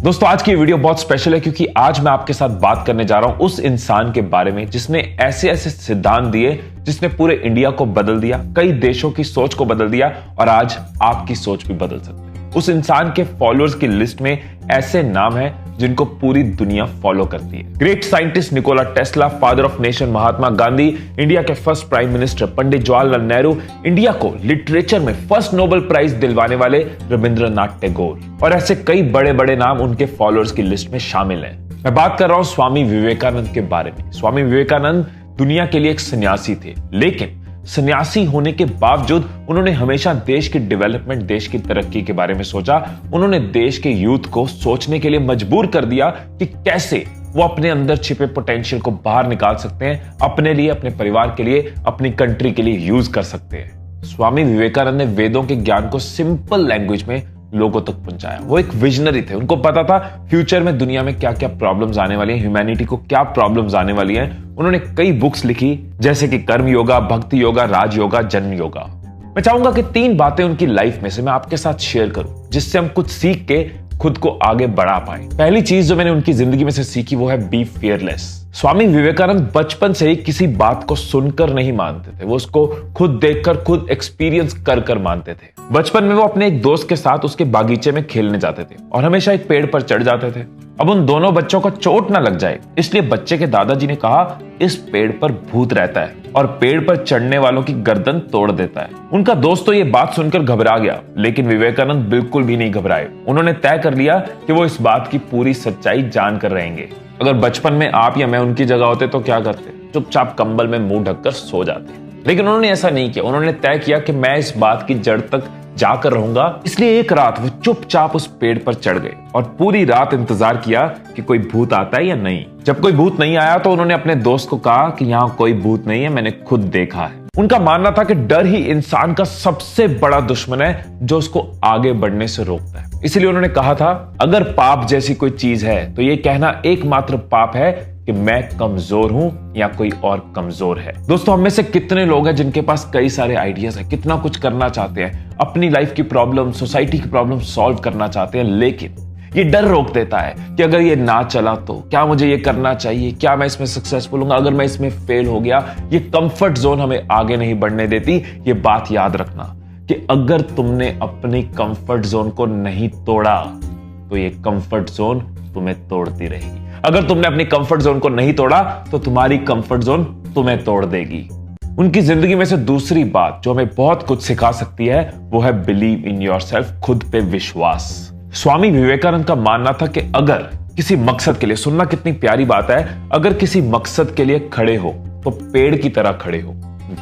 दोस्तों आज की वीडियो बहुत स्पेशल है क्योंकि आज मैं आपके साथ बात करने जा रहा हूं उस इंसान के बारे में जिसने ऐसे ऐसे सिद्धांत दिए जिसने पूरे इंडिया को बदल दिया, कई देशों की सोच को बदल दिया और आज आपकी सोच भी बदल सकती है। उस इंसान के फॉलोअर्स की लिस्ट में ऐसे नाम हैं जिनको पूरी दुनिया फॉलो करती है। Great scientist Nikola Tesla, father of nation Mahatma Gandhi, India के first prime minister Pandit Jawaharlal Nehru, India को लिटरेचर में फर्स्ट नोबेल प्राइज दिलवाने वाले रविंद्रनाथ टैगोर और ऐसे कई बड़े बड़े नाम उनके फॉलोअर्स की लिस्ट में शामिल हैं। मैं बात कर रहा हूं स्वामी विवेकानंद के बारे में। स्वामी विवेकानंद दुनिया के लिए एक सन्यासी थे, लेकिन सन्यासी होने के बावजूद उन्होंने हमेशा देश की डेवलपमेंट, देश की तरक्की के बारे में सोचा। उन्होंने देश के यूथ को सोचने के लिए मजबूर कर दिया कि कैसे वो अपने अंदर छिपे पोटेंशियल को बाहर निकाल सकते हैं, अपने लिए, अपने परिवार के लिए, अपनी कंट्री के लिए यूज कर सकते हैं। स्वामी विवेकानंद ने वेदों के ज्ञान को सिंपल लैंग्वेज में लोगों तक पहुंचाया। वो एक विजनरी थे, उनको पता था फ्यूचर में दुनिया में क्या क्या प्रॉब्लम्स आने वाली हैं, ह्यूमैनिटी को क्या प्रॉब्लम्स आने वाली हैं। उन्होंने कई बुक्स लिखी जैसे कि कर्म योगा, भक्ति योगा, राज योगा, जन्म योगा। मैं चाहूंगा कि 3 बातें उनकी लाइफ में से मैं आपके साथ शेयर करूं जिससे हम कुछ सीख के खुद को आगे बढ़ा पाए। पहली चीज जो मैंने उनकी जिंदगी में से सीखी वो है बी फियरलेस। स्वामी विवेकानंद बचपन से ही किसी बात को सुनकर नहीं मानते थे, वो उसको खुद देखकर, खुद एक्सपीरियंस कर कर मानते थे। बचपन में वो अपने एक दोस्त के साथ उसके बागीचे में खेलने जाते थे और हमेशा एक पेड़ पर चढ़ जाते थे। अब उन दोनों बच्चों को चोट ना लग जाए इसलिए बच्चे के दादाजी ने कहा इस पेड़ पर भूत रहता है और पेड़ पर चढ़ने वालों की गर्दन तोड़ देता है। उनका दोस्त तो ये बात सुनकर घबरा गया, लेकिन विवेकानंद बिल्कुल भी नहीं घबराए। उन्होंने तय कर लिया कि वो इस बात की पूरी सच्चाई जानकर रहेंगे। अगर बचपन में आप या मैं उनकी जगह होते तो क्या करते? चुपचाप कंबल में मुंह ढककर सो जाते। लेकिन उन्होंने ऐसा नहीं किया। उन्होंने तय किया कि मैं इस बात की जड़ तक जाकर रहूंगा। इसलिए एक रात वो चुपचाप उस पेड़ पर चढ़ गए और पूरी रात इंतजार किया कि कोई भूत आता है या नहीं। जब कोई भूत नहीं आया तो उन्होंने अपने दोस्त को कहा कि यहाँ कोई भूत नहीं है, मैंने खुद देखा है। उनका मानना था कि डर ही इंसान का सबसे बड़ा दुश्मन है जो उसको आगे बढ़ने से रोकता है। इसलिए उन्होंने कहा था अगर पाप जैसी कोई चीज है तो ये कहना एकमात्र पाप है कि मैं कमजोर हूं या कोई और कमजोर है। दोस्तों हम में से कितने लोग हैं जिनके पास कई सारे आइडियाज हैं, कितना कुछ करना चाहते हैं, अपनी लाइफ की प्रॉब्लम, सोसाइटी की प्रॉब्लम सॉल्व करना चाहते हैं, लेकिन ये डर रोक देता है कि अगर ये ना चला तो क्या मुझे ये करना चाहिए, क्या मैं इसमें सक्सेसफुल हूंगा, अगर मैं इसमें फेल हो गया। ये कंफर्ट जोन हमें आगे नहीं बढ़ने देती। ये बात याद रखना कि अगर तुमने अपनी कंफर्ट जोन को नहीं तोड़ा तो ये कंफर्ट जोन तुम्हें तोड़ती रहेगी। अगर तुमने अपनी कंफर्ट जोन को नहीं तोड़ा तो तुम्हारी कंफर्ट जोन तुम्हें तोड़ देगी। उनकी जिंदगी में से दूसरी बात जो हमें बहुत कुछ सिखा सकती है वो है बिलीव इन योरसेल्फ, खुद पे विश्वास। स्वामी विवेकानंद का मानना था कि अगर किसी मकसद के लिए, सुनना कितनी प्यारी बात है, अगर किसी मकसद के लिए खड़े हो तो पेड़ की तरह खड़े हो,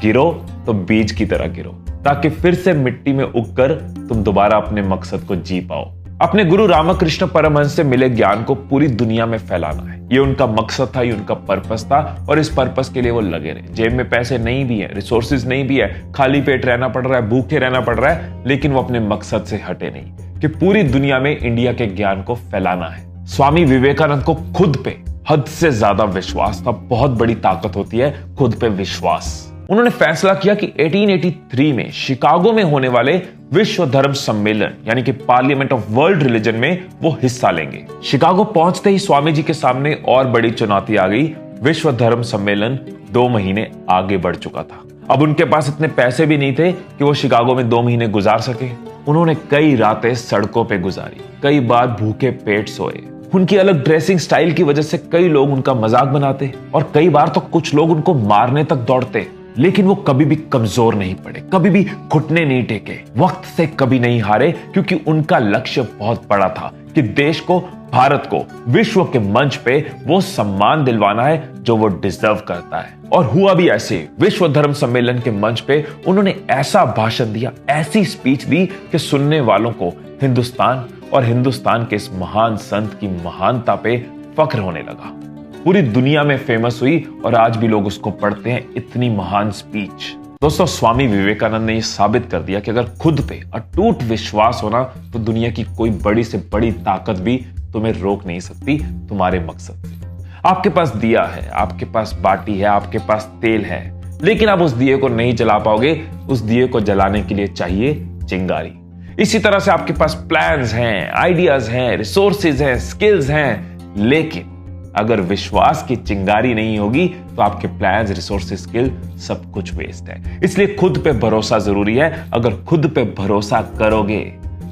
गिरो तो बीज की तरह गिरो, ताकि फिर से मिट्टी में उगकर तुम दोबारा अपने मकसद को जी पाओ। अपने गुरु रामकृष्ण परमहंस से मिले ज्ञान को पूरी दुनिया में फैलाना है, ये उनका मकसद था, ये उनका पर्पस था और इस पर्पस के लिए वो लगे रहे। जेब में पैसे नहीं भी है, रिसोर्सेज नहीं भी है, खाली पेट रहना पड़ रहा है, भूखे रहना पड़ रहा है, लेकिन वो अपने मकसद से हटे नहीं कि पूरी दुनिया में इंडिया के ज्ञान को फैलाना है। स्वामी विवेकानंद को खुद पे हद से ज्यादा विश्वास था। बहुत बड़ी ताकत होती है खुद पे विश्वास। उन्होंने फैसला किया कि 1883 में शिकागो में होने वाले विश्व धर्म सम्मेलन यानी कि पार्लियामेंट ऑफ वर्ल्ड रिलीजन में वो हिस्सा लेंगे। शिकागो पहुंचते ही स्वामी जी के सामने और बड़ी चुनौती आ गई। विश्व धर्म सम्मेलन 2 महीने आगे बढ़ चुका था। अब उनके पास इतने पैसे भी नहीं थे कि वो शिकागो में 2 महीने गुजार सके। उन्होंने कई रातें सड़कों पे गुजारी, कई बार भूखे पेट सोए। उनकी अलग ड्रेसिंग स्टाइल की वजह से कई लोग उनका मजाक बनाते और कई बार तो कुछ लोग उनको मारने तक दौड़ते, लेकिन वो कभी भी कमजोर नहीं पड़े, कभी भी घुटने नहीं टेके, वक्त से कभी नहीं हारे, क्योंकि उनका लक्ष्य बहुत बड़ा था कि देश को, भारत को विश्व के मंच पे वो सम्मान दिलवाना है जो वो डिजर्व करता है। और हुआ भी ऐसे। विश्व धर्म सम्मेलन के मंच पे उन्होंने ऐसा भाषण दिया, ऐसी स्पीच दी कि सुनने वालों को हिंदुस्तान और हिंदुस्तान के इस महान संत की महानता पे फख्र होने लगा। पूरी दुनिया में फेमस हुई और आज भी लोग उसको पढ़ते हैं, इतनी महान स्पीच। दोस्तों स्वामी विवेकानंद ने यह साबित कर दिया कि अगर खुद पे अटूट विश्वास होना तो दुनिया की कोई बड़ी से बड़ी ताकत भी तुम्हें रोक नहीं सकती तुम्हारे मकसद से। आपके पास दिया है, आपके पास बाटी है, आपके पास तेल है, लेकिन आप उस दिए को नहीं जला पाओगे। उस दिए को जलाने के लिए चाहिए चिंगारी। इसी तरह से आपके पास प्लान्स हैं, आइडियाज हैं, रिसोर्सेज हैं, स्किल्स हैं, लेकिन अगर विश्वास की चिंगारी नहीं होगी तो आपके प्लान्स, रिसोर्सेज, स्किल सब कुछ वेस्ट है। इसलिए खुद पे भरोसा जरूरी है। अगर खुद पे भरोसा करोगे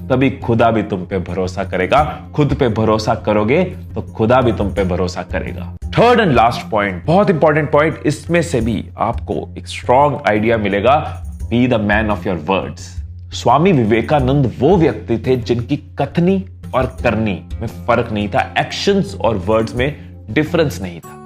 तभी खुदा भी तुम पे भरोसा करेगा। खुद पे भरोसा करोगे तो खुदा भी तुम पे भरोसा करेगा। थर्ड एंड लास्ट पॉइंट, बहुत इंपॉर्टेंट पॉइंट, इसमें से भी आपको एक स्ट्रॉन्ग आइडिया मिलेगा। Be the man of your words. Swami Vivekananda वो व्यक्ति थे जिनकी कथनी और करनी में फर्क नहीं था, एक्शंस और वर्ड्स में डिफरेंस नहीं था।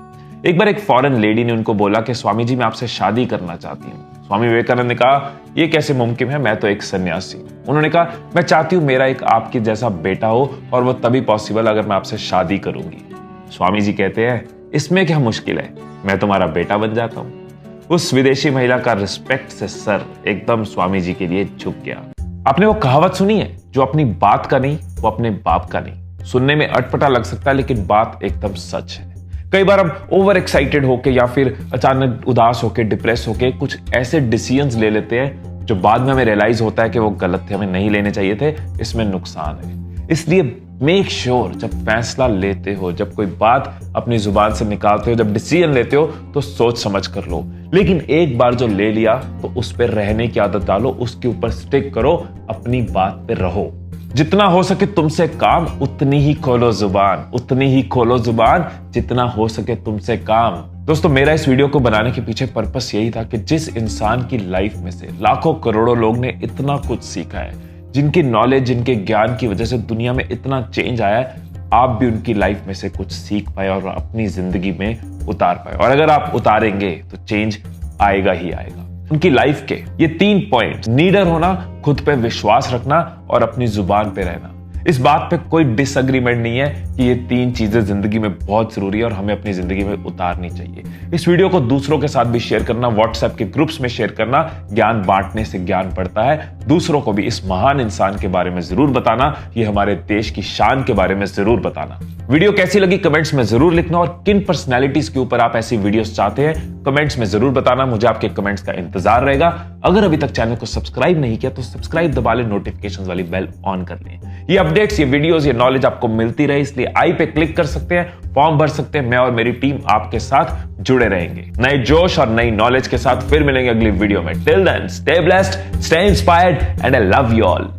एक बार एक फॉरेन लेडी ने उनको बोला कि स्वामी जी मैं आपसे शादी करना चाहती हूं। स्वामी विवेकानंद ने कहा यह कैसे मुमकिन है, मैं तो एक सन्यासी हूं। उन्होंने कहा मैं चाहती हूं मेरा एक आपके जैसा बेटा हो और वो तभी पॉसिबल अगर मैं आपसे शादी करूंगी। स्वामी जी कहते हैं इसमें क्या मुश्किल है, मैं तुम्हारा बेटा बन जाता हूं। उस विदेशी महिला का रिस्पेक्ट से सर एकदम स्वामी जी के लिए झुक गया। आपने वो कहावत सुनी है, जो अपनी बात का नहीं वो अपने बाप का नहीं। सुनने में अटपटा लग सकता है लेकिन बात एकदम सच है। कई बार हम ओवर एक्साइटेड होके या फिर अचानक उदास होके, डिप्रेस होके कुछ ऐसे डिसीजंस ले लेते हैं जो बाद में हमें रियलाइज होता है कि वो गलत थे, हमें नहीं लेने चाहिए थे, इसमें नुकसान है। इसलिए मेक श्योर जब फैसला लेते हो, जब कोई बात अपनी जुबान से निकालते हो, जब डिसीजन लेते हो तो सोच समझ कर लो। लेकिन एक बार जो ले लिया तो उस पर रहने की आदत डालो, उसके ऊपर स्टिक करो, अपनी बात पे रहो। जितना हो सके तुमसे काम उतनी ही खोलो जुबान, उतनी ही खोलो जुबान जितना हो सके तुमसे काम। दोस्तों मेरा इस वीडियो को बनाने के पीछे पर्पस यही था कि जिस इंसान की लाइफ में से लाखों करोड़ों लोग ने इतना कुछ सीखा है, जिनकी नॉलेज, जिनके ज्ञान की वजह से दुनिया में इतना चेंज आया है, आप भी उनकी लाइफ में से कुछ सीख पाए और अपनी जिंदगी में उतार पाए। और अगर आप उतारेंगे तो चेंज आएगा ही आएगा। उनकी लाइफ के ये 3 पॉइंट, नीडर होना, खुद पे विश्वास रखना और अपनी जुबान पे रहना, इस बात पे कोई डिसएग्रीमेंट नहीं है कि ये 3 चीजें जिंदगी में बहुत जरूरी है और हमें अपनी जिंदगी में उतारनी चाहिए। इस वीडियो को दूसरों के साथ भी शेयर करना, व्हाट्सएप के ग्रुप्स में शेयर करना। ज्ञान बांटने से ज्ञान बढ़ता है। दूसरों को भी इस महान इंसान के बारे में जरूर बताना, ये हमारे देश की शान के बारे में जरूर बताना। वीडियो कैसी लगी कमेंट्स में जरूर लिखना और किन पर्सनैलिटीज के ऊपर आप ऐसी वीडियोस चाहते हैं कमेंट्स में जरूर बताना। मुझे आपके कमेंट्स का इंतजार रहेगा। अगर अभी तक चैनल को सब्सक्राइब नहीं किया तो सब्सक्राइब दबा लें, नोटिफिकेशंस वाली बेल ऑन कर लें। ये अपडेट्स, ये वीडियोस, ये नॉलेज आपको मिलती रहे, इसलिए आई पे क्लिक कर सकते हैं, फॉर्म भर सकते हैं। मैं और मेरी टीम आपके साथ जुड़े रहेंगे नए जोश और नई नॉलेज के साथ। फिर मिलेंगे अगली वीडियो में। Till then stay blessed, stay inspired and I love you all.